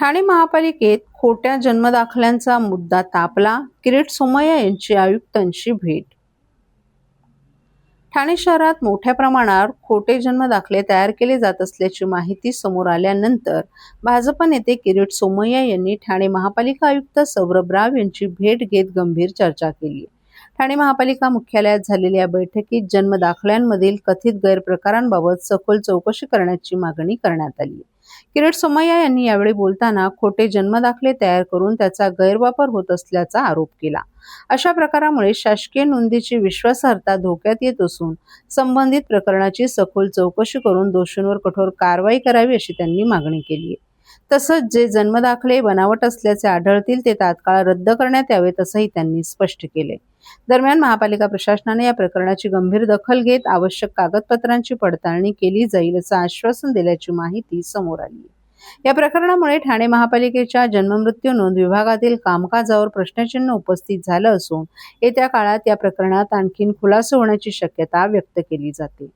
ठाणे महापालिकेत खोट्या जन्मदाखल्यांचा मुद्दा तापला. किरीट सोमय्या यांची आयुक्तांशी भेट. ठाणे शहरात मोठ्या प्रमाणावर खोटे जन्मदाखले तयार केले जात असल्याची माहिती समोर आल्यानंतर भाजप नेते किरीट सोमय्या यांनी ठाणे महापालिका आयुक्त सौरभ राव यांची भेट घेत गंभीर चर्चा केली. ठाणे महापालिका मुख्यालयात झालेल्या बैठकीत जन्मदाखल्यांमधील कथित गैरप्रकारांबाबत सखोल चौकशी करण्याची मागणी करण्यात आली. किरीट सोमय्या यांनी यावेळी बोलताना खोटे जन्मदाखले तयार करून त्याचा गैरवापर होत असल्याचा आरोप केला. अशा प्रकारामुळे शासकीय नोंदीची विश्वासार्हता धोक्यात येत असून संबंधित प्रकरणाची सखोल चौकशी करून दोषींवर कठोर कारवाई करावी अशी त्यांनी मागणी केली. तसंच जे जन्मदाखले बनावट असल्याचे आढळतील ते तात्काळ रद्द करण्यात यावेत असंही त्यांनी स्पष्ट केले. दरम्यान महापालिका प्रशासनाने या प्रकरणाची गंभीर दखल घेत आवश्यक कागदपत्रांची पडताळणी केली जाईल असं आश्वासन दिल्याची माहिती समोर आली. या प्रकरणामुळे ठाणे महापालिकेच्या जन्ममृत्यू नोंद विभागातील कामकाजावर प्रश्नचिन्ह उपस्थित झालं असून येत्या काळात या प्रकरणात आणखीन खुलासा होण्याची शक्यता व्यक्त केली जाते.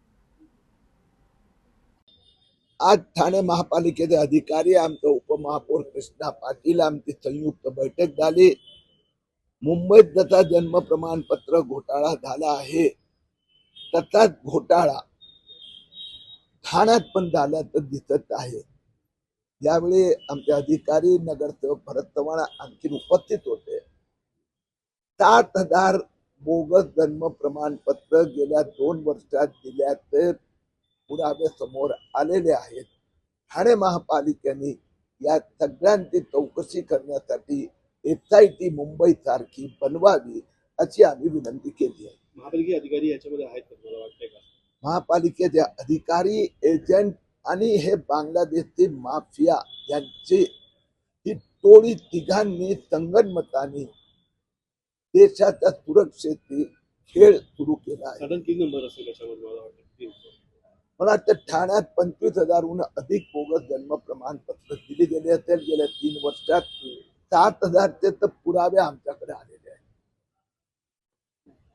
आज ठाणे महापालिकेचे अधिकारी आमचे उपमहापौर कृष्णा पाटील आमची संयुक्त बैठक झाली. मुंबईत जसा जन्म प्रमाणपत्र घोटाळा झाला आहे तसाच घोटाळा ठाण्यात पण झाल्याचं दिसत आहे. यावेळी आमचे अधिकारी नगरसेवक भरत चव्हाण आणखी उपस्थित होते. 7,000 बोगस जन्म प्रमाणपत्र गेल्या 2 वर्षात दिल्याचे पुरावे समोर आलेले आहेत. ठाणे महापालिकेने या सगळ्यांची चौकशी करण्यासाठी SIT मुंबई सारखी बनवावी अशी आम्ही विनंती केली आहे. महापालिका अधिकारी याच्यामध्ये आहेत का, मला वाटतंय का? महापालिकेचे अधिकारी, एजंट आणि हे बांगलादेशची माफिया यांची ही टोळी तिघांनी संगनमताने देशाच्या सुरक्षेची खेळ सुरू केला आहे. साधारण 3 नंबर असेल याच्यामध्ये, मला वाटतं. मला वाटतं ठाण्यात 25,000हून अधिक बोगस जन्म प्रमाणपत्र दिली गेले असेल गेल्या 3 वर्षात. 7,000चे तर पुरावे आमच्याकडे आले.